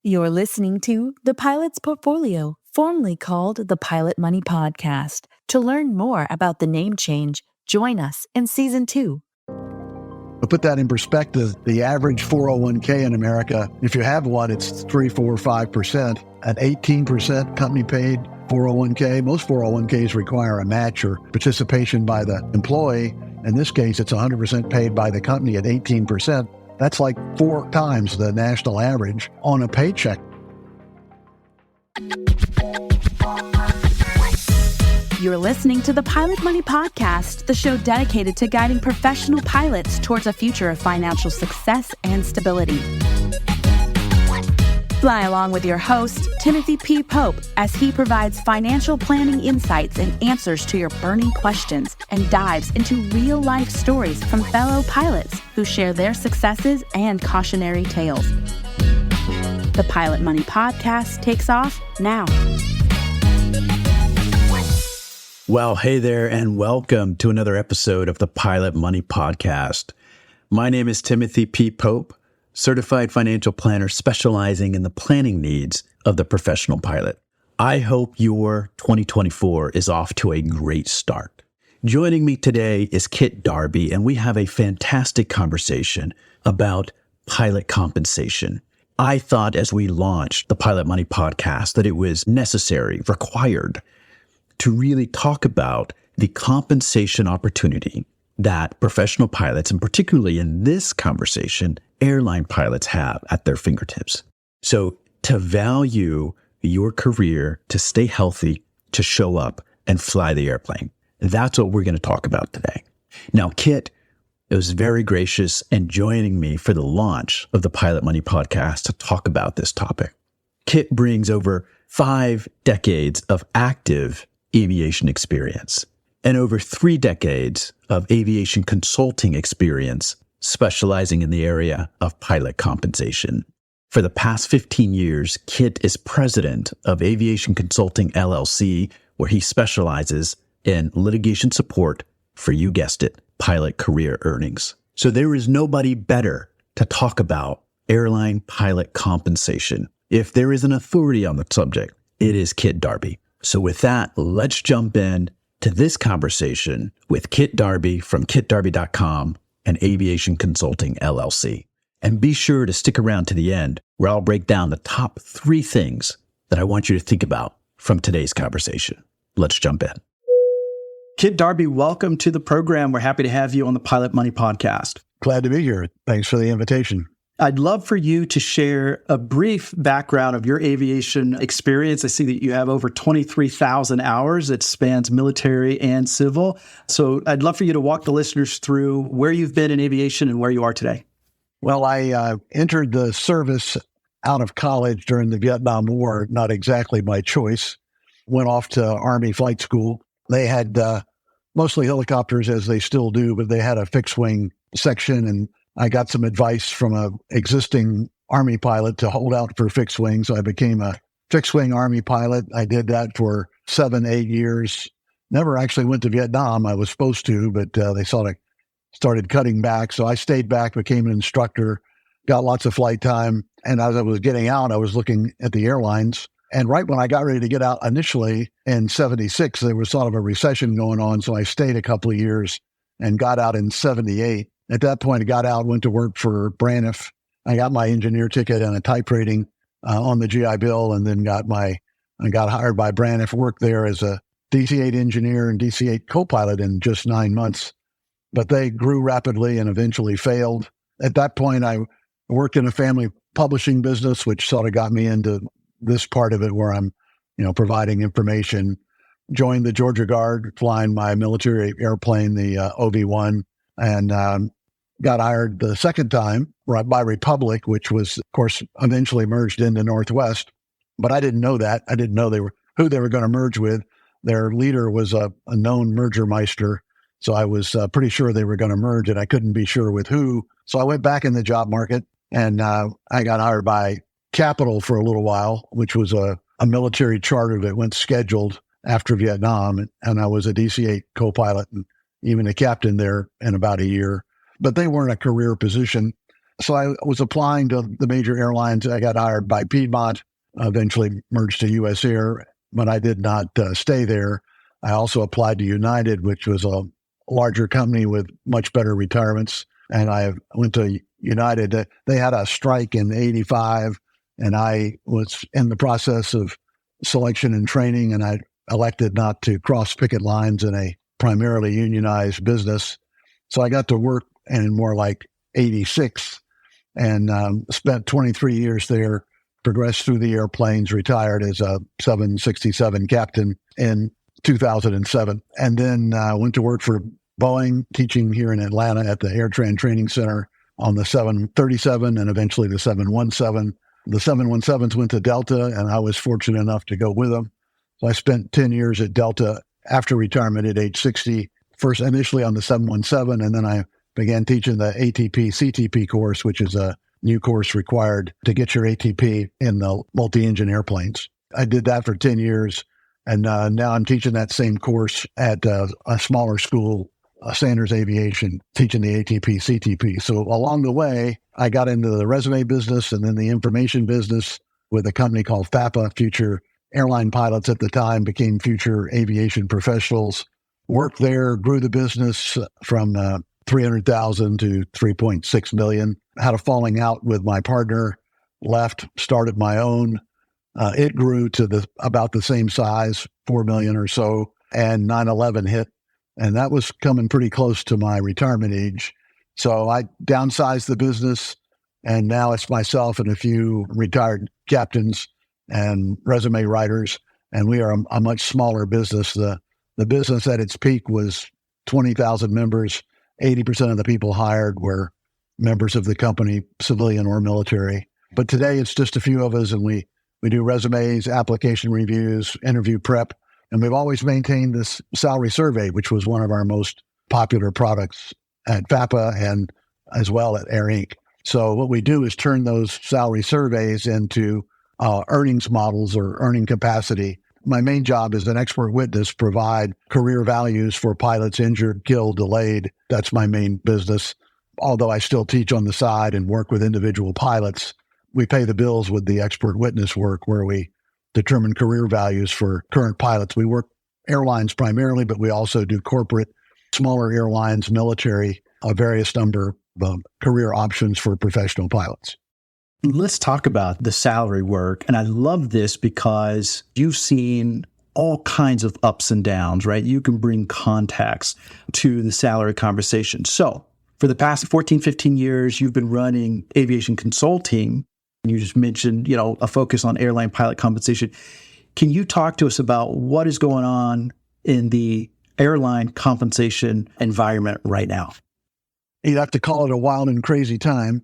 You're listening to The Pilot's Portfolio, formerly called the Pilot Money Podcast. To learn more about the name change, join us in Season 2. To put that in perspective, the average 401k in America, if you have one, it's 3, 4, 5%. At 18% company paid 401k, most 401ks require a match or participation by the employee. In this case, it's 100% paid by the company at 18%. That's like 4 times the national average on a paycheck. You're listening to the Pilot Money Podcast, the show dedicated to guiding professional pilots towards a future of financial success and stability. Fly along with your host, Timothy P. Pope, as he provides financial planning insights and answers to your burning questions and dives into real-life stories from fellow pilots who share their successes and cautionary tales. The Pilot Money Podcast takes off now. Well, hey there, and welcome to another episode of the Pilot Money Podcast. My name is Timothy P. Pope, certified financial planner specializing in the planning needs of the professional pilot. I hope your 2024 is off to a great start. Joining me today is Kit Darby, and we have a fantastic conversation about pilot compensation. I thought as we launched the Pilot Money Podcast that it was necessary, required, to really talk about the compensation opportunity that professional pilots, and particularly in this conversation, airline pilots have at their fingertips. So to value your career, to stay healthy, to show up and fly the airplane, that's what we're going to talk about today. Now, Kit was very gracious in joining me for the launch of the Pilot Money Podcast to talk about this topic. Kit brings over 5 decades of active aviation experience and over 3 decades of aviation consulting experience, specializing in the area of pilot compensation. For the past 15 years, Kit is president of Aviation Consulting LLC, where he specializes in litigation support for, you guessed it, pilot career earnings. So there is nobody better to talk about airline pilot compensation. If there is an authority on the subject, it is Kit Darby. So with that, let's jump in to this conversation with Kit Darby from kitdarby.com and Aviation Consulting LLC. And be sure to stick around to the end, where I'll break down the top 3 things that I want you to think about from today's conversation. Let's jump in. Kit Darby, welcome to the program. We're happy to have you on the Pilot Money Podcast. Glad to be here. Thanks for the invitation. I'd love for you to share a brief background of your aviation experience. I see that you have over 23,000 hours. It spans military and civil. So I'd love for you to walk the listeners through where you've been in aviation and where you are today. Well, I entered the service out of college during the Vietnam War, not exactly by choice. Went off to Army flight school. They had mostly helicopters, as they still do, but they had a fixed-wing section, and I got some advice from an existing Army pilot to hold out for fixed wing. So I became a fixed wing Army pilot. I did that for 7, 8 years. Never actually went to Vietnam. I was supposed to, but they sort of started cutting back. So I stayed back, became an instructor, got lots of flight time. And as I was getting out, I was looking at the airlines. And right when I got ready to get out initially in 76, there was sort of a recession going on. So I stayed a couple of years and got out in 78. At that point, I got out, went to work for Braniff. I got my engineer ticket and a type rating on the GI Bill, and then got hired by Braniff, worked there as a DC-8 engineer and DC-8 co-pilot in just 9 months. But they grew rapidly and eventually failed. At that point, I worked in a family publishing business, which sort of got me into this part of it where I'm, providing information. Joined the Georgia Guard, flying my military airplane, the OV-1. And got hired the second time by Republic, which was, of course, eventually merged into Northwest. But I didn't know that. I didn't know who they were going to merge with. Their leader was a known merger meister. So I was pretty sure they were going to merge, and I couldn't be sure with who. So I went back in the job market, and I got hired by Capital for a little while, which was a military charter that went scheduled after Vietnam. And I was a DC-8 co-pilot and even a captain there in about a year. But they weren't a career position. So I was applying to the major airlines. I got hired by Piedmont, eventually merged to US Air, but I did not stay there. I also applied to United, which was a larger company with much better retirements. And I went to United. They had a strike in 85, and I was in the process of selection and training, and I elected not to cross picket lines in a primarily unionized business. So I got to work in more like 86 and spent 23 years there, progressed through the airplanes, retired as a 767 captain in 2007, and then went to work for Boeing, teaching here in Atlanta at the AirTran Training Center on the 737 and eventually the 717. The 717s went to Delta, and I was fortunate enough to go with them. So I spent 10 years at Delta after retirement at age 60, first initially on the 717, and then I began teaching the ATP CTP course, which is a new course required to get your ATP in the multi-engine airplanes. I did that for 10 years, and now I'm teaching that same course at a smaller school, Sanders Aviation, teaching the ATP CTP. So along the way, I got into the resume business and then the information business with a company called FAPA, Future Airline Pilots at the time, became Future Aviation Professionals. Worked there, grew the business from 300,000 to 3.6 million. Had a falling out with my partner, left, started my own. It grew to about the same size, 4 million or so, and 9/11 hit. And that was coming pretty close to my retirement age. So I downsized the business, and now it's myself and a few retired captains and resume writers, and we are a much smaller business. The business at its peak was 20,000 members. 80% of the people hired were members of the company, civilian or military. But today it's just a few of us, and we do resumes, application reviews, interview prep. And we've always maintained this salary survey, which was one of our most popular products at FAPA and as well at Air Inc. So what we do is turn those salary surveys into earnings models or earning capacity. My main job as an expert witness, provide career values for pilots injured, killed, delayed. That's my main business. Although I still teach on the side and work with individual pilots, we pay the bills with the expert witness work where we determine career values for current pilots. We work airlines primarily, but we also do corporate, smaller airlines, military, a various number of career options for professional pilots. Let's talk about the salary work. And I love this because you've seen all kinds of ups and downs, right? You can bring context to the salary conversation. So for the past 14, 15 years, you've been running aviation consulting. You just mentioned, a focus on airline pilot compensation. Can you talk to us about what is going on in the airline compensation environment right now? You'd have to call it a wild and crazy time.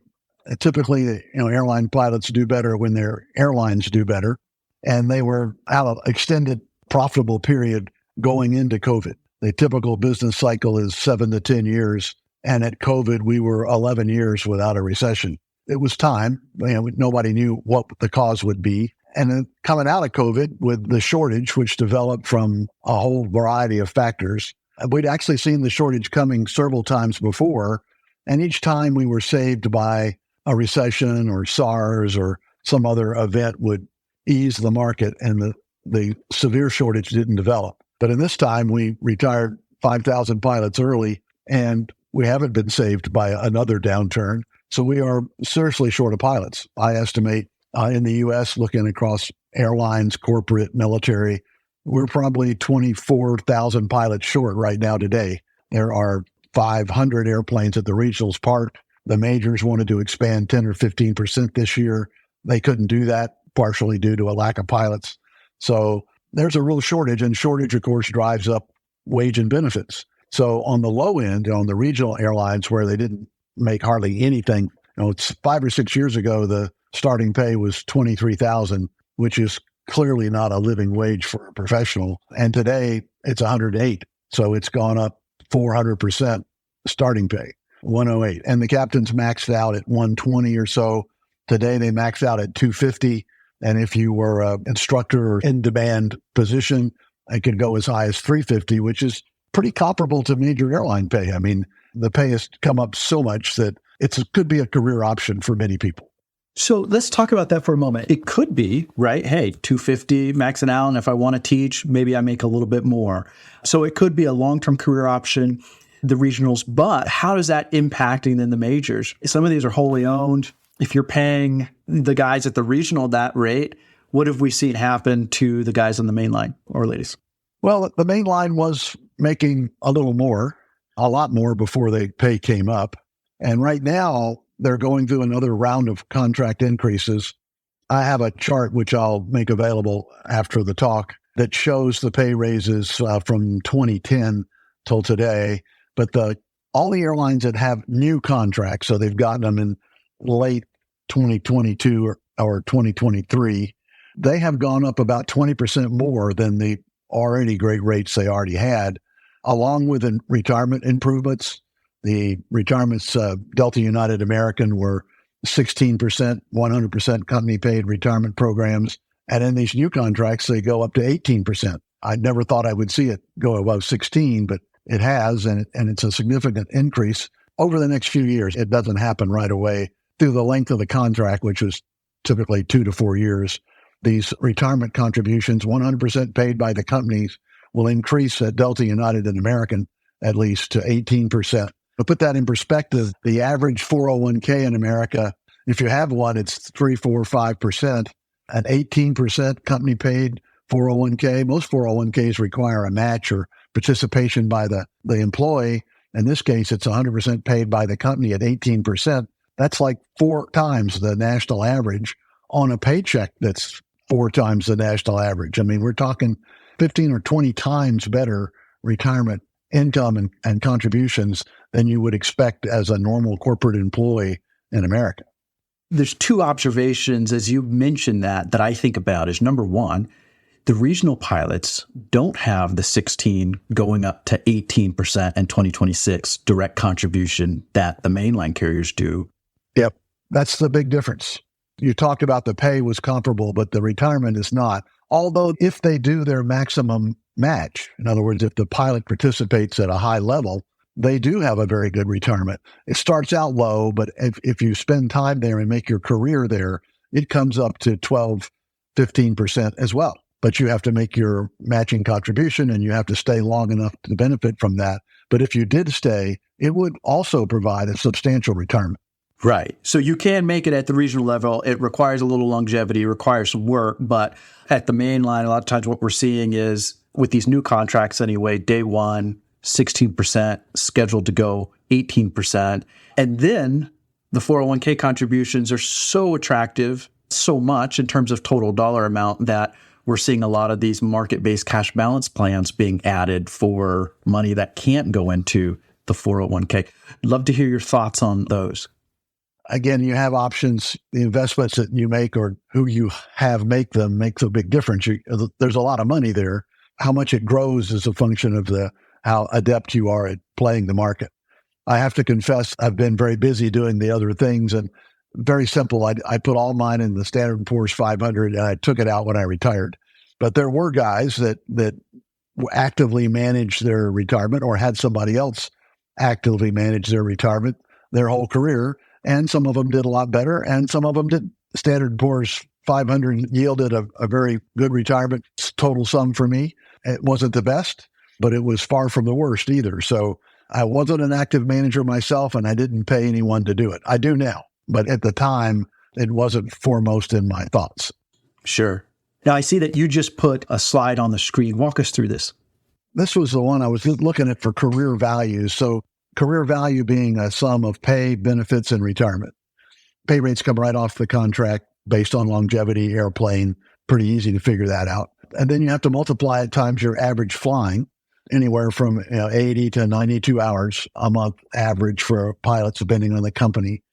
Typically, airline pilots do better when their airlines do better. And they were out of extended profitable period going into COVID. The typical business cycle is 7 to 10 years. And at COVID, we were 11 years without a recession. It was time. Nobody knew what the cause would be. And then coming out of COVID with the shortage, which developed from a whole variety of factors, we'd actually seen the shortage coming several times before. And each time we were saved by a recession or SARS or some other event would ease the market and the severe shortage didn't develop. But in this time, we retired 5,000 pilots early, and we haven't been saved by another downturn. So we are seriously short of pilots. I estimate in the U.S., looking across airlines, corporate, military, we're probably 24,000 pilots short right now today. There are 500 airplanes at the regionals parked. The majors wanted to expand 10 or 15% this year. They couldn't do that, partially due to a lack of pilots. So there's a real shortage, and shortage, of course, drives up wage and benefits. So on the low end, on the regional airlines where they didn't make hardly anything, it's 5 or 6 years ago, the starting pay was $23,000, which is clearly not a living wage for a professional. And today it's $108. So it's gone up 400% starting pay, $108. And the captains maxed out at $120 or so. Today they maxed out at $250. And if you were an instructor or in-demand position, it could go as high as $350, which is pretty comparable to major airline pay. I mean, the pay has come up so much that It could be a career option for many people. So let's talk about that for a moment. It could be, right? Hey, 250 maxing out, and if I want to teach, maybe I make a little bit more. So it could be a long-term career option, the regionals, but how is that impacting then the majors? Some of these are wholly owned. If you're paying the guys at the regional that rate, what have we seen happen to the guys on the main line or ladies? Well, the main line was making a lot more before the pay came up. And right now, they're going through another round of contract increases. I have a chart, which I'll make available after the talk, that shows the pay raises from 2010 till today. But all the airlines that have new contracts, so they've gotten them in late 2022 or 2023, they have gone up about 20% more than the already great rates they already had, along with the retirement improvements. The retirements, Delta United American were 16%, 100% company paid retirement programs. And in these new contracts, they go up to 18%. I never thought I would see it go above 16, but it has, and it's a significant increase over the next few years. It doesn't happen right away through the length of the contract, which was typically 2 to 4 years. These retirement contributions, 100% paid by the companies, will increase at Delta United and American at least to 18%. To put that in perspective, the average 401k in America, if you have one, it's 3, 4, 5%. An 18% company paid 401k. Most 401ks require a match or participation by the employee. In this case, it's 100% paid by the company at 18%. That's like 4 times the national average on a paycheck that's 4 times the national average. I mean, we're talking 15 or 20 times better retirement income and contributions than you would expect as a normal corporate employee in America. There's 2 observations, as you mentioned, that I think about is, number one, the regional pilots don't have the 16 going up to 18% in 2026 direct contribution that the mainline carriers do. Yep, that's the big difference. You talked about the pay was comparable, but the retirement is not. Although if they do their maximum match, in other words, if the pilot participates at a high level, they do have a very good retirement. It starts out low, but if you spend time there and make your career there, it comes up to 12, 15% as well. But you have to make your matching contribution and you have to stay long enough to benefit from that. But if you did stay, it would also provide a substantial retirement. Right. So you can make it at the regional level. It requires a little longevity, requires some work. But at the main line, a lot of times what we're seeing is with these new contracts anyway, day one, 16%, scheduled to go 18%. And then the 401k contributions are so attractive, so much in terms of total dollar amount, that we're seeing a lot of these market-based cash balance plans being added for money that can't go into the 401k. Love to hear your thoughts on those. Again, you have options. The investments that you make or who you have make them makes a big difference. There's a lot of money there. How much it grows is a function of how adept you are at playing the market. I have to confess, I've been very busy doing the other things, and very simple. I put all mine in the Standard & Poor's 500, and I took it out when I retired. But there were guys that actively managed their retirement or had somebody else actively manage their retirement their whole career. And some of them did a lot better, and some of them did. Standard & Poor's 500 yielded a very good retirement total sum for me. It wasn't the best, but it was far from the worst either. So I wasn't an active manager myself, and I didn't pay anyone to do it. I do now, but at the time, it wasn't foremost in my thoughts. Sure. Now, I see that you just put a slide on the screen. Walk us through this. This was the one I was looking at for career values. So career value being a sum of pay, benefits, and retirement. Pay rates come right off the contract based on longevity, airplane. Pretty easy to figure that out. And then you have to multiply it times your average flying, anywhere from 80 to 92 hours a month average for pilots, depending on the company.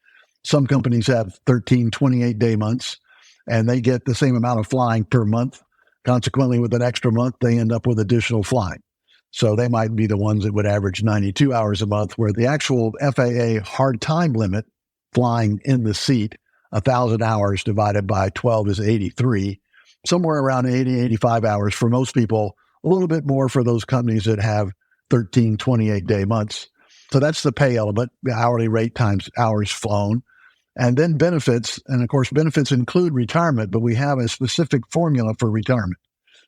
Some companies have 13, 28-day months, and they get the same amount of flying per month. Consequently, with an extra month, they end up with additional flying. So they might be the ones that would average 92 hours a month, where the actual FAA hard time limit, flying in the seat, 1,000 hours divided by 12 is 83, somewhere around 80, 85 hours for most people, a little bit more for those companies that have 13, 28-day months. So that's the pay element, the hourly rate times hours flown. And then benefits. And of course, benefits include retirement, but we have a specific formula for retirement.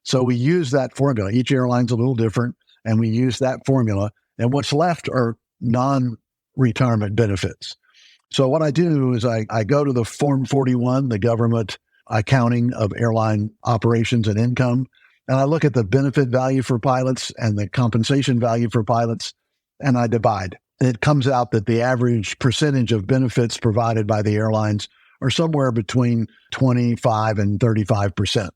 So we use that formula. Each airline's a little different, and we use that formula. And what's left are non-retirement benefits. So what I do is I go to the Form 41, the government accounting of airline operations and income, and I look at the benefit value for pilots and the compensation value for pilots, and I divide. It comes out that the average percentage of benefits provided by the airlines are somewhere between 25 and 35%.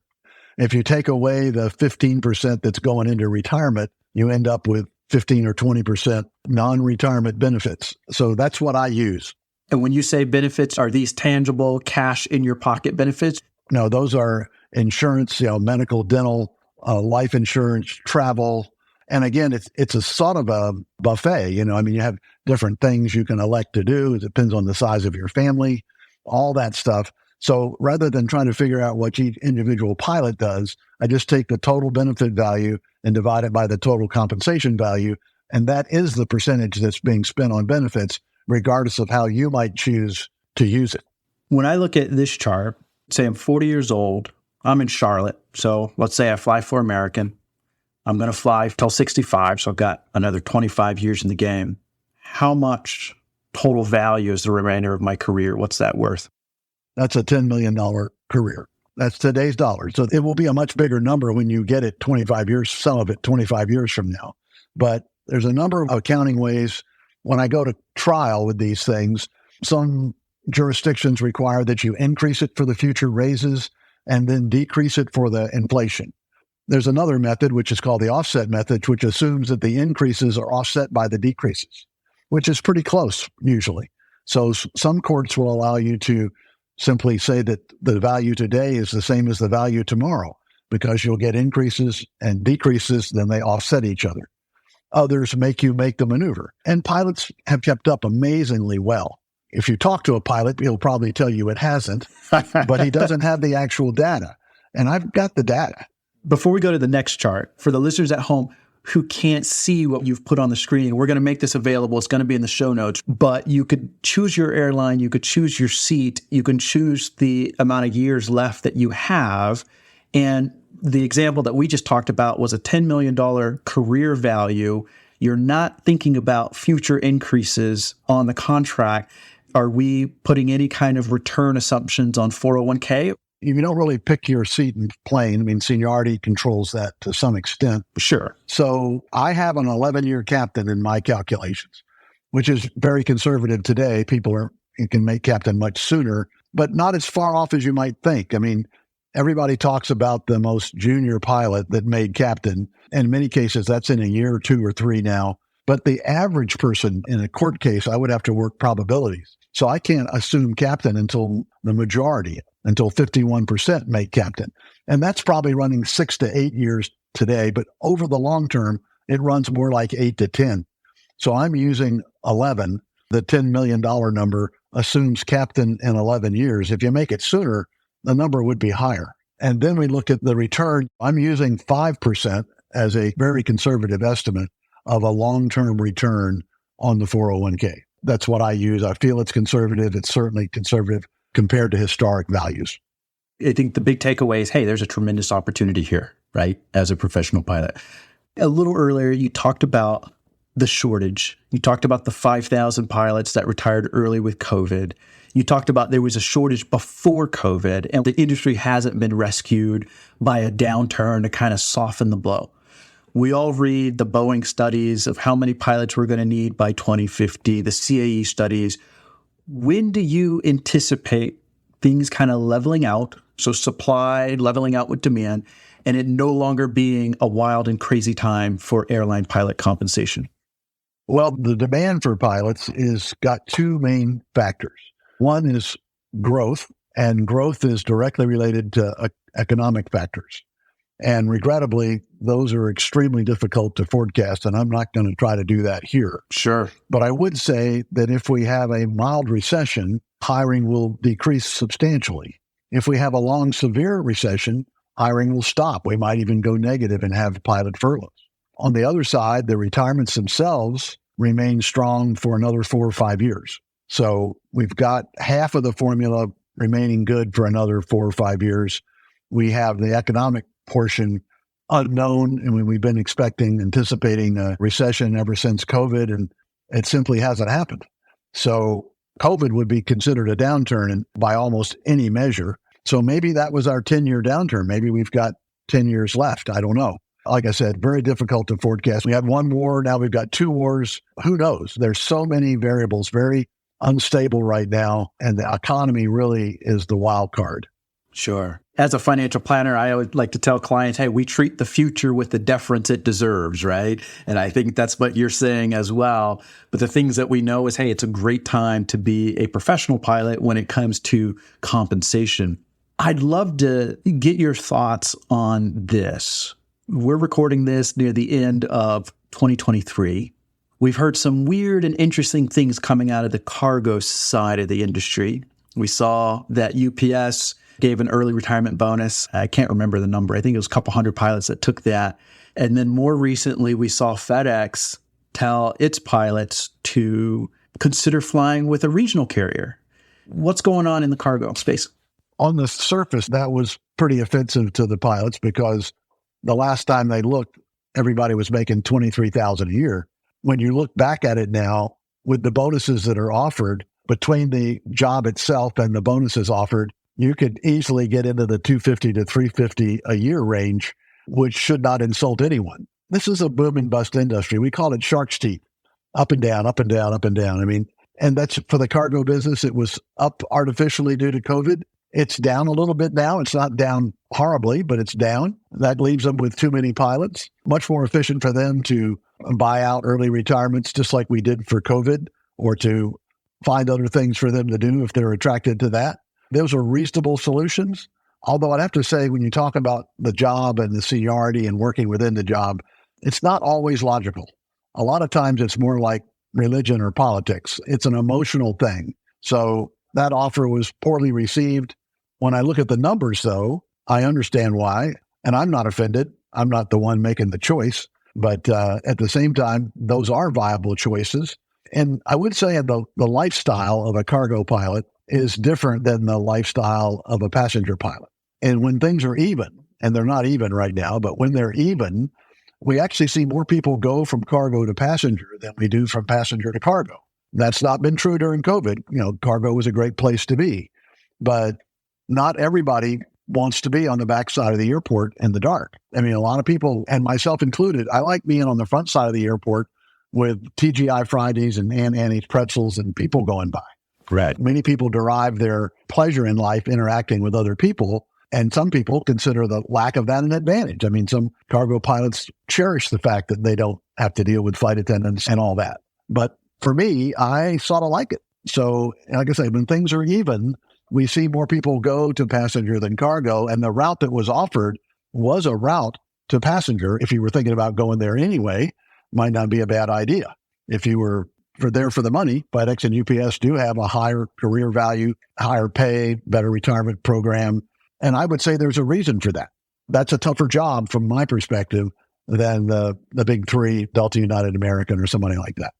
If you take away the 15% that's going into retirement, you end up with 15 or 20% non-retirement benefits. So that's what I use. And when you say benefits, are these tangible cash in your pocket benefits? No, those are insurance, medical, dental, life insurance, travel. And again, it's a sort of a buffet. You have different things you can elect to do. It depends on the size of your family, all that stuff. So rather than trying to figure out what each individual pilot does, I just take the total benefit value and divide it by the total compensation value. And that is the percentage that's being spent on benefits, regardless of how you might choose to use it. When I look at this chart, say I'm 40 years old, I'm in Charlotte. So let's say I fly for American. I'm going to fly till 65, so I've got another 25 years in the game. How much total value is the remainder of my career? What's that worth? That's a $10 million career. That's today's dollars. So it will be a much bigger number when you get it 25 years, some of it 25 years from now. But there's a number of accounting ways. When I go to trial with these things, some jurisdictions require that you increase it for the future raises and then decrease it for the inflation. There's another method, which is called the offset method, which assumes that the increases are offset by the decreases, which is pretty close usually. So some courts will allow you to simply say that the value today is the same as the value tomorrow because you'll get increases and decreases, then they offset each other. Others make you make the maneuver. And pilots have kept up amazingly well. If you talk to a pilot, he'll probably tell you it hasn't, but he doesn't have the actual data. And I've got the data. Before we go to the next chart, for the listeners at home who can't see what you've put on the screen, we're going to make this available. It's going to be in the show notes, but you could choose your airline, you could choose your seat, you can choose the amount of years left that you have. And the example that we just talked about was a $10 million career value. You're not thinking about future increases on the contract. Are we putting any kind of return assumptions on 401k? You don't really pick your seat in plane. I mean, seniority controls that to some extent. Sure. So I have an 11-year captain in my calculations, which is very conservative today. You can make captain much sooner, but not as far off as you might think. I mean, everybody talks about the most junior pilot that made captain. In many cases, that's in a year or 2 or 3 now. But the average person in a court case, I would have to work probabilities. So I can't assume captain until the majority, until 51% make captain. And that's probably running 6 to 8 years today. But over the long term, it runs more like 8 to 10. So I'm using 11. The $10 million number assumes captain in 11 years. If you make it sooner, the number would be higher. And then we look at the return. I'm using 5% as a very conservative estimate of a long-term return on the 401k. That's what I use. I feel it's conservative. It's certainly conservative compared to historic values. I think the big takeaway is, hey, there's a tremendous opportunity here, right, as a professional pilot. A little earlier, you talked about the shortage. You talked about the 5,000 pilots that retired early with COVID. You talked about there was a shortage before COVID, and the industry hasn't been rescued by a downturn to kind of soften the blow. We all read the Boeing studies of how many pilots we're going to need by 2050, the CAE studies. When do you anticipate things kind of leveling out, so supply leveling out with demand, and it no longer being a wild and crazy time for airline pilot compensation? Well, the demand for pilots is got 2 main factors. One is growth, and growth is directly related to economic factors. And regrettably, those are extremely difficult to forecast, and I'm not going to try to do that here. Sure. But I would say that if we have a mild recession, hiring will decrease substantially. If we have a long, severe recession, hiring will stop. We might even go negative and have pilot furloughs. On the other side, the retirements themselves remain strong for another 4 or 5 years. So we've got half of the formula remaining good for another 4 or 5 years. We have the economic portion unknown, and we've been anticipating a recession ever since COVID, and it simply hasn't happened. So COVID would be considered a downturn by almost any measure. So maybe that was our 10-year downturn. Maybe we've got 10 years left. I don't know. Like I said, very difficult to forecast. We had one war. Now we've got 2 wars. Who knows? There's so many variables, very unstable right now. And the economy really is the wild card. Sure. As a financial planner, I always like to tell clients, hey, we treat the future with the deference it deserves, right? And I think that's what you're saying as well. But the things that we know is, hey, it's a great time to be a professional pilot when it comes to compensation. I'd love to get your thoughts on this. We're recording this near the end of 2023. We've heard some weird and interesting things coming out of the cargo side of the industry. We saw that UPS gave an early retirement bonus. I can't remember the number. I think it was a couple hundred pilots that took that. And then more recently, we saw FedEx tell its pilots to consider flying with a regional carrier. What's going on in the cargo space? On the surface, that was pretty offensive to the pilots because the last time they looked, everybody was making $23,000 a year. When you look back at it now, with the bonuses that are offered, between the job itself and the bonuses offered, you could easily get into the $250 to $350 a year range, which should not insult anyone. This is a boom and bust industry. We call it shark's teeth, up and down, up and down, up and down. I mean, and that's for the cargo business. It was up artificially due to COVID. It's down a little bit now. It's not down horribly, but it's down. That leaves them with too many pilots. Much more efficient for them to buy out early retirements, just like we did for COVID, or to find other things for them to do if they're attracted to that. Those are reasonable solutions. Although I'd have to say, when you talk about the job and the seniority and working within the job, it's not always logical. A lot of times it's more like religion or politics. It's an emotional thing. So that offer was poorly received. When I look at the numbers, though, I understand why, and I'm not offended. I'm not the one making the choice. But at the same time, those are viable choices. And I would say the lifestyle of a cargo pilot is different than the lifestyle of a passenger pilot. And when things are even, and they're not even right now, but when they're even, we actually see more people go from cargo to passenger than we do from passenger to cargo. That's not been true during COVID. You know, cargo was a great place to be, but not everybody wants to be on the backside of the airport in the dark. I mean, a lot of people, and myself included, I like being on the front side of the airport with TGI Fridays and Aunt Annie's pretzels and people going by. Right. Many people derive their pleasure in life interacting with other people, and some people consider the lack of that an advantage. I mean, some cargo pilots cherish the fact that they don't have to deal with flight attendants and all that. But for me, I sort of like it. So, like I say, when things are even, we see more people go to passenger than cargo, and the route that was offered was a route to passenger. If you were thinking about going there anyway, might not be a bad idea. If you were there for the money, FedEx and UPS do have a higher career value, higher pay, better retirement program. And I would say there's a reason for that. That's a tougher job from my perspective than the big three, Delta, United, American, or somebody like that.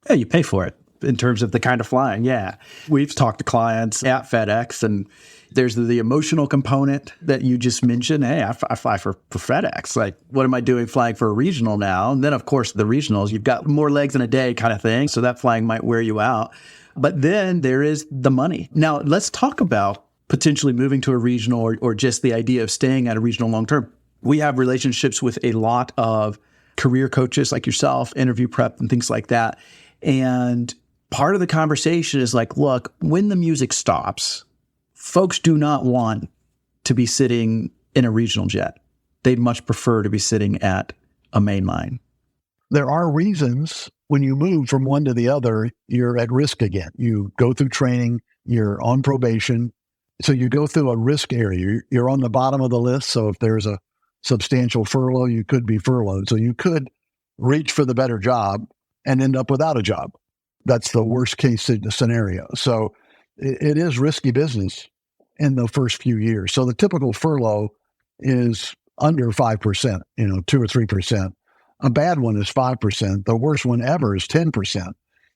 Yeah, you pay for it in terms of the kind of flying. Yeah. We've talked to clients at FedEx, and there's the emotional component that you just mentioned. Hey, I fly for FedEx. Like, what am I doing flying for a regional now? And then, of course, the regionals, you've got more legs in a day kind of thing. So that flying might wear you out. But then there is the money. Now, let's talk about potentially moving to a regional or just the idea of staying at a regional long term. We have relationships with a lot of career coaches like yourself, interview prep and things like that. And part of the conversation is like, look, when the music stops, folks do not want to be sitting in a regional jet. They'd much prefer to be sitting at a mainline. There are reasons when you move from one to the other, you're at risk again. You go through training, you're on probation. So you go through a risk area. You're on the bottom of the list. So if there's a substantial furlough, you could be furloughed. So you could reach for the better job and end up without a job. That's the worst case scenario. So it is risky business in the first few years. So the typical furlough is under 5%, 2 or 3%. A bad one is 5%. The worst one ever is 10%.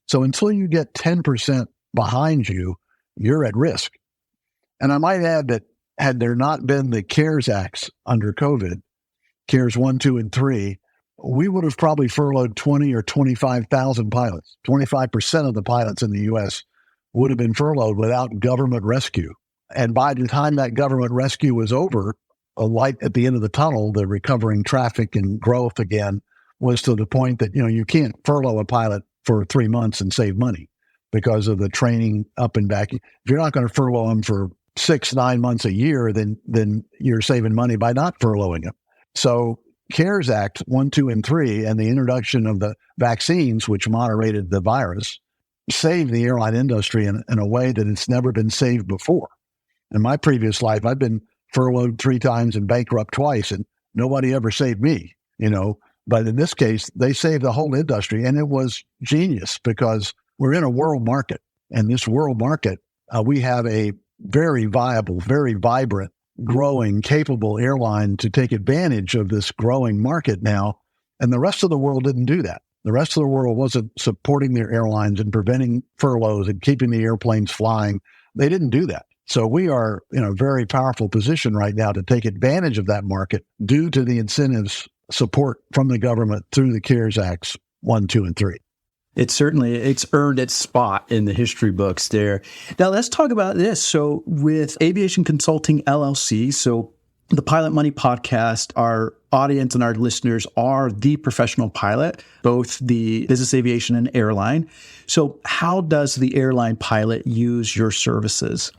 So until you get 10% behind you, you're at risk. And I might add that had there not been the CARES Acts under COVID, CARES 1, 2, and 3, we would have probably furloughed 20 or 25,000 pilots. 25% of the pilots in the U.S. would have been furloughed without government rescue. And by the time that government rescue was over, a light at the end of the tunnel, the recovering traffic and growth again, was to the point that, you can't furlough a pilot for 3 months and save money because of the training up and back. If you're not going to furlough them for 6-9 months a year, then you're saving money by not furloughing them. So CARES Act 1, 2, and 3 and the introduction of the vaccines, which moderated the virus, saved the airline industry in a way that it's never been saved before. In my previous life, I've been furloughed 3 times and bankrupt twice, and nobody ever saved me, But in this case, they saved the whole industry, and it was genius because we're in a world market. And this world market, we have a very viable, very vibrant, growing, capable airline to take advantage of this growing market now. And the rest of the world didn't do that. The rest of the world wasn't supporting their airlines and preventing furloughs and keeping the airplanes flying. They didn't do that. So we are in a very powerful position right now to take advantage of that market due to the incentives support from the government through the CARES Acts 1, 2, and 3. It's earned its spot in the history books there. Now let's talk about this. So with Aviation Consulting LLC, so the Pilot Money podcast, our audience and our listeners are the professional pilot, both the business aviation and airline. So how does the airline pilot use your services?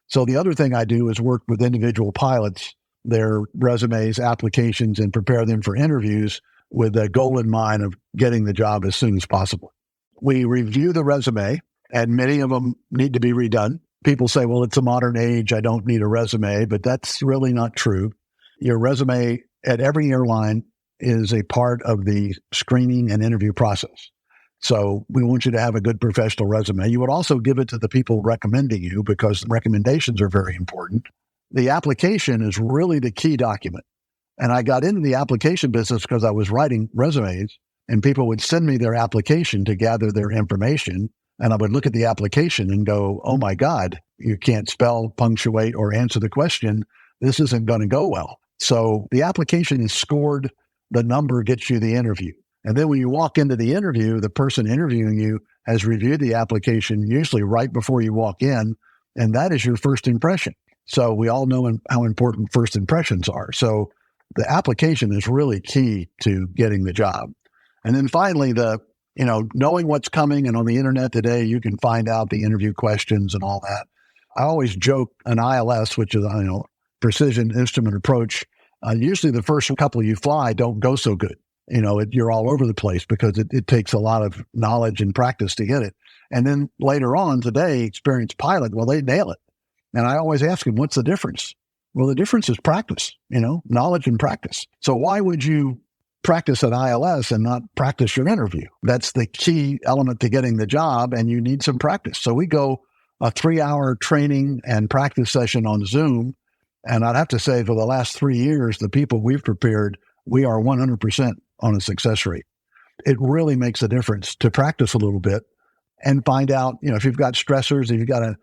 So the other thing I do is work with individual pilots, their resumes, applications, and prepare them for interviews with a goal in mind of getting the job as soon as possible. We review the resume, and many of them need to be redone. People say, well, it's a modern age, I don't need a resume, but that's really not true. Your resume at every airline is a part of the screening and interview process. So we want you to have a good professional resume. You would also give it to the people recommending you because recommendations are very important. The application is really the key document. And I got into the application business because I was writing resumes and people would send me their application to gather their information. And I would look at the application and go, oh my God, you can't spell, punctuate, or answer the question. This isn't going to go well. So the application is scored. The number gets you the interview. And then when you walk into the interview, the person interviewing you has reviewed the application, usually right before you walk in. And that is your first impression. So we all know how important first impressions are. So the application is really key to getting the job. And then finally, knowing what's coming, and on the internet today, you can find out the interview questions and all that. I always joke an ILS, which is, precision instrument approach. Usually the first couple you fly don't go so good. You're all over the place because it takes a lot of knowledge and practice to get it. And then later on today, experienced pilot, well, they nail it. And I always ask them, what's the difference? Well, the difference is practice, knowledge and practice. So why would you practice an ILS and not practice your interview? That's the key element to getting the job, and you need some practice. So we go a 3-hour training and practice session on Zoom. And I'd have to say for the last 3 years, the people we've prepared, we are 100% on a success rate. It really makes a difference to practice a little bit and find out, if you've got stressors, if you've got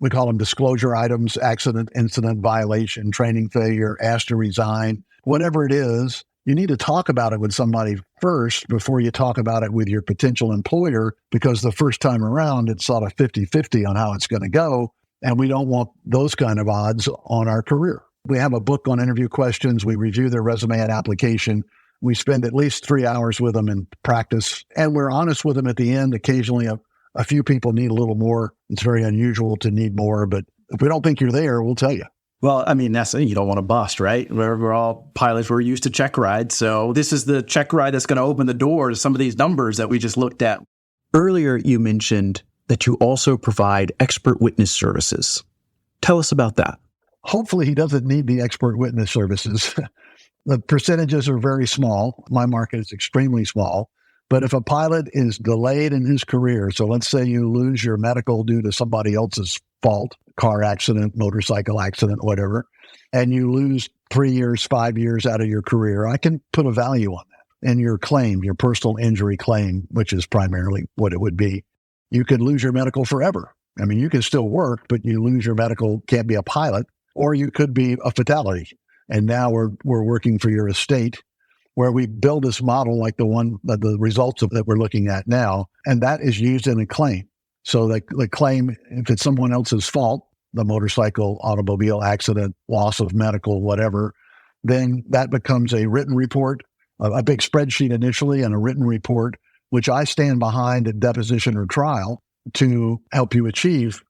we call them disclosure items, accident, incident, violation, training failure, asked to resign, whatever it is, you need to talk about it with somebody first before you talk about it with your potential employer, because the first time around, it's sort of 50-50 on how it's going to go. And we don't want those kind of odds on our career. We have a book on interview questions. We review their resume and application. We spend at least 3 hours with them in practice, and we're honest with them at the end. Occasionally, a few people need a little more. It's very unusual to need more, but if we don't think you're there, we'll tell you. Well, that's you don't want to bust, right? We're all pilots. We're used to check rides. So this is the check ride that's going to open the door to some of these numbers that we just looked at. Earlier, you mentioned that you also provide expert witness services. Tell us about that. Hopefully, he doesn't need the expert witness services. The percentages are very small. My market is extremely small. But if a pilot is delayed in his career, so let's say you lose your medical due to somebody else's fault, car accident, motorcycle accident, whatever, and you lose 3 years, 5 years out of your career, I can put a value on that. in your claim, your personal injury claim, which is primarily what it would be, you could lose your medical forever. I mean, you can still work, but you lose your medical, can't be a pilot, or you could be a fatality. And now we're working for your estate, where we build this model like the results of that we're looking at now, and that is used in a claim. So the claim, if it's someone else's fault, the motorcycle, automobile accident, loss of medical, whatever, then that becomes a written report, a big spreadsheet initially, and a written report, which I stand behind at deposition or trial to help you achieve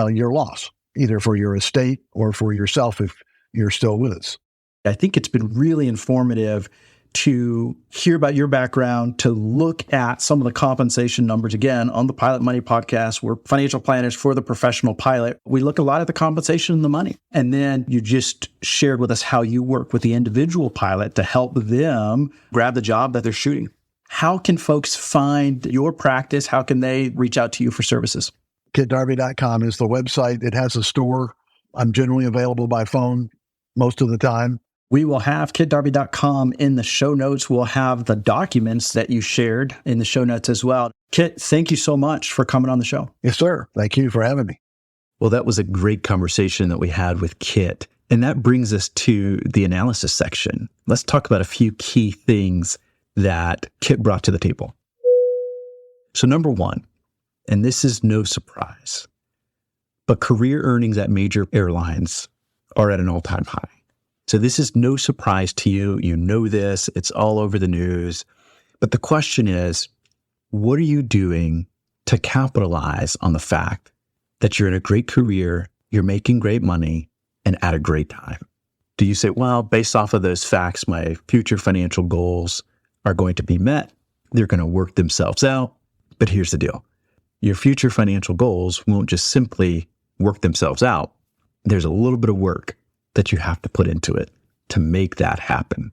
your loss, either for your estate or for yourself if you're still with us. I think it's been really informative to hear about your background, to look at some of the compensation numbers. Again, on the Pilot Money podcast, we're financial planners for the professional pilot. We look a lot at the compensation and the money. And then you just shared with us how you work with the individual pilot to help them grab the job that they're shooting. How can folks find your practice? How can they reach out to you for services? KitDarby.com is the website. It has a store. I'm generally available by phone most of the time. We will have kitdarby.com in the show notes. We'll have the documents that you shared in the show notes as well. Kit, thank you so much for coming on the show. Yes, sir. Thank you for having me. Well, that was a great conversation that we had with Kit. And that brings us to the analysis section. Let's talk about a few key things that Kit brought to the table. So number one, and this is no surprise, but career earnings at major airlines are at an all-time high. So this is no surprise to you. You know this. It's all over the news. But the question is, what are you doing to capitalize on the fact that you're in a great career, you're making great money, and at a great time? Do you say, well, based off of those facts, my future financial goals are going to be met. They're going to work themselves out. But here's the deal. Your future financial goals won't just simply work themselves out. There's a little bit of work that you have to put into it to make that happen.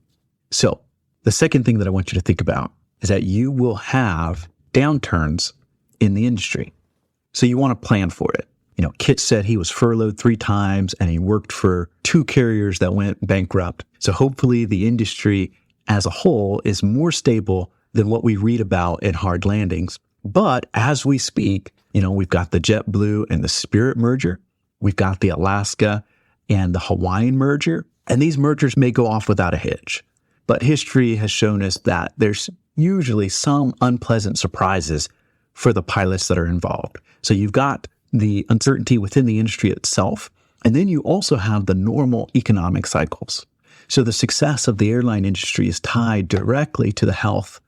So the second thing that I want you to think about is that you will have downturns in the industry. So you want to plan for it. You know, Kit said he was furloughed 3 times and he worked for 2 carriers that went bankrupt. So hopefully the industry as a whole is more stable than what we read about in hard landings. But as we speak, you know, we've got the JetBlue and the Spirit merger. We've got the Alaska and the Hawaiian merger. And these mergers may go off without a hitch. But history has shown us that there's usually some unpleasant surprises for the pilots that are involved. So you've got the uncertainty within the industry itself. And then you also have the normal economic cycles. So the success of the airline industry is tied directly to the health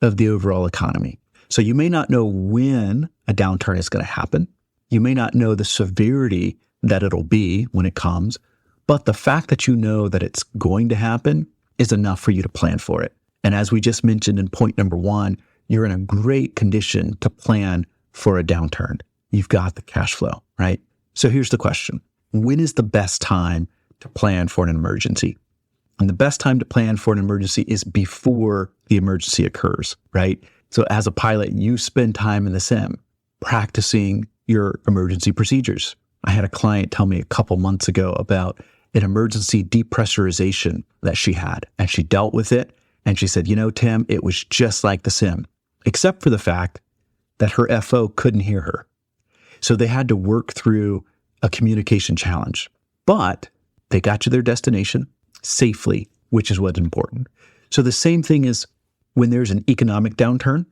of the overall economy. So you may not know when a downturn is going to happen. You may not know the severity that it'll be when it comes, but the fact that you know that it's going to happen is enough for you to plan for it. And as we just mentioned in point number 1, you're in a great condition to plan for a downturn. You've got the cash flow, right? So here's the question. When is the best time to plan for an emergency? And the best time to plan for an emergency is before the emergency occurs, right? So as a pilot, you spend time in the sim practicing your emergency procedures. I had a client tell me a couple months ago about an emergency depressurization that she had, and she dealt with it. And she said, you know, Tim, it was just like the sim, except for the fact that her FO couldn't hear her. So they had to work through a communication challenge, but they got to their destination safely, which is what's important. So the same thing is when there's an economic downturn,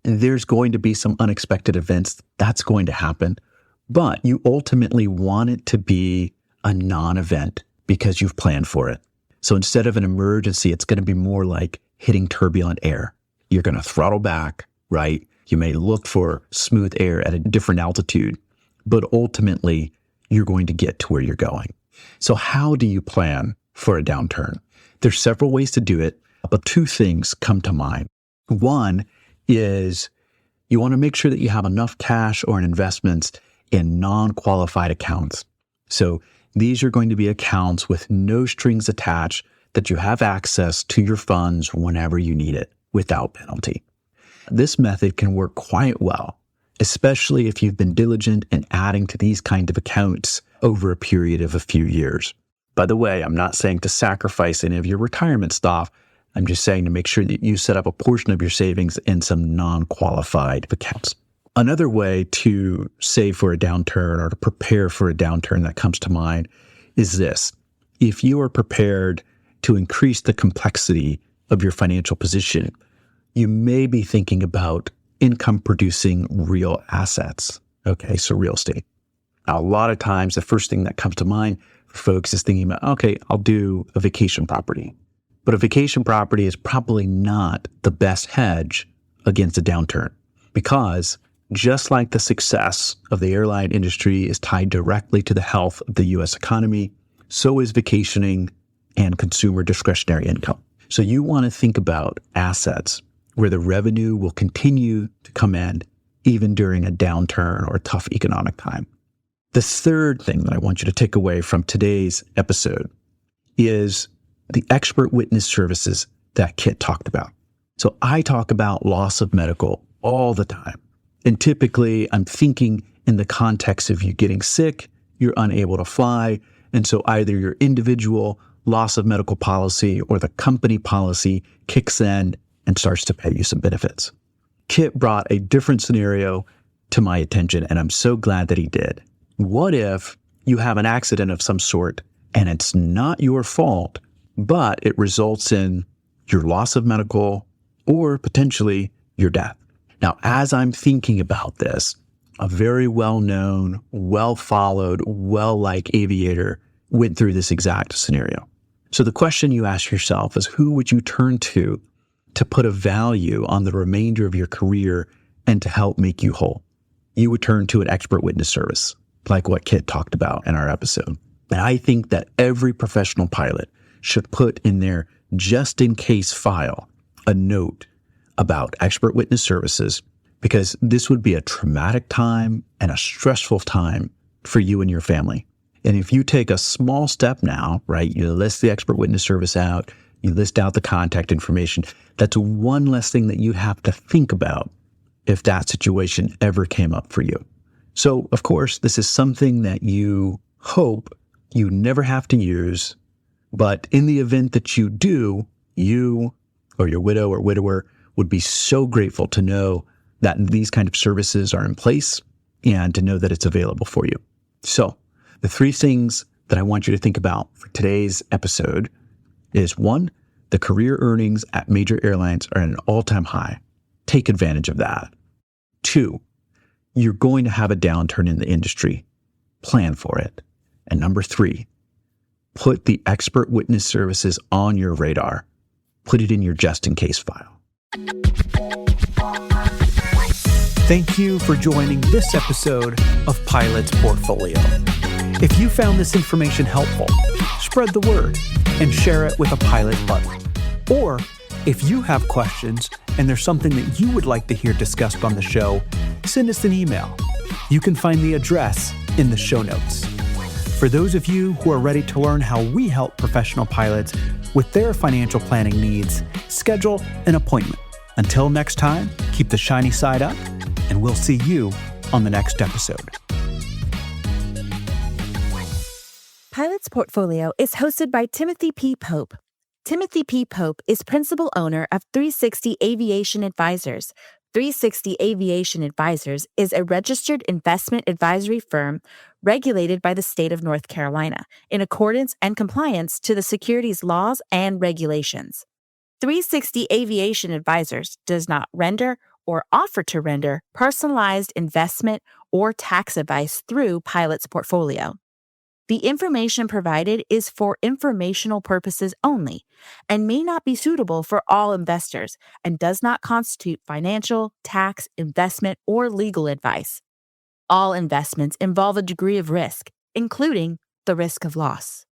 there's going to be some unexpected events. That's going to happen. But you ultimately want it to be a non-event because you've planned for it. So instead of an emergency, it's going to be more like hitting turbulent air. You're going to throttle back, right? You may look for smooth air at a different altitude, but ultimately you're going to get to where you're going. So how do you plan for a downturn? There's several ways to do it, but 2 things come to mind. One is you want to make sure that you have enough cash or investments in non-qualified accounts. So these are going to be accounts with no strings attached that you have access to your funds whenever you need it without penalty. This method can work quite well, especially if you've been diligent in adding to these kind of accounts over a period of a few years. By the way, I'm not saying to sacrifice any of your retirement stuff. I'm just saying to make sure that you set up a portion of your savings in some non-qualified accounts. Another way to save for a downturn or to prepare for a downturn that comes to mind is this. If you are prepared to increase the complexity of your financial position, you may be thinking about income producing real assets. Okay, so real estate. Now, a lot of times, the first thing that comes to mind for folks is thinking about, okay, I'll do a vacation property. But a vacation property is probably not the best hedge against a downturn because just like the success of the airline industry is tied directly to the health of the U.S. economy, so is vacationing and consumer discretionary income. So you want to think about assets where the revenue will continue to come in even during a downturn or a tough economic time. The third thing that I want you to take away from today's episode is the expert witness services that Kit talked about. So I talk about loss of medical all the time. And typically I'm thinking in the context of you getting sick, you're unable to fly. And so either your individual loss of medical policy or the company policy kicks in and starts to pay you some benefits. Kit brought a different scenario to my attention, and I'm so glad that he did. What if you have an accident of some sort and it's not your fault, but it results in your loss of medical or potentially your death? Now, as I'm thinking about this, a very well-known, well-followed, well-liked aviator went through this exact scenario. So the question you ask yourself is, who would you turn to put a value on the remainder of your career and to help make you whole? You would turn to an expert witness service, like what Kit talked about in our episode. And I think that every professional pilot should put in their just-in-case file a note about expert witness services, because this would be a traumatic time and a stressful time for you and your family. And if you take a small step now, right, you list the expert witness service out, you list out the contact information, that's one less thing that you have to think about if that situation ever came up for you. So, of course, this is something that you hope you never have to use, but in the event that you do, you or your widow or widower would be so grateful to know that these kind of services are in place and to know that it's available for you. So, the three things that I want you to think about for today's episode is 1, the career earnings at major airlines are at an all-time high. Take advantage of that. 2, you're going to have a downturn in the industry. Plan for it. And number 3, put the expert witness services on your radar. Put it in your just-in-case file. Thank you for joining this episode of Pilot's Portfolio. If you found this information helpful, spread the word and share it with a pilot buddy. Or if you have questions and there's something that you would like to hear discussed on the show, send us an email. You can find the address in the show notes. For those of you who are ready to learn how we help professional pilots with their financial planning needs, schedule an appointment. Until next time, keep the shiny side up, and we'll see you on the next episode. Pilot's Portfolio is hosted by Timothy P. Pope. Timothy P. Pope is principal owner of 360 Aviation Advisors. 360 Aviation Advisors is a registered investment advisory firm regulated by the state of North Carolina in accordance and compliance to the securities laws and regulations. 360 Aviation Advisors does not render or offer to render personalized investment or tax advice through Pilot's Portfolio. The information provided is for informational purposes only and may not be suitable for all investors and does not constitute financial, tax, investment, or legal advice. All investments involve a degree of risk, including the risk of loss.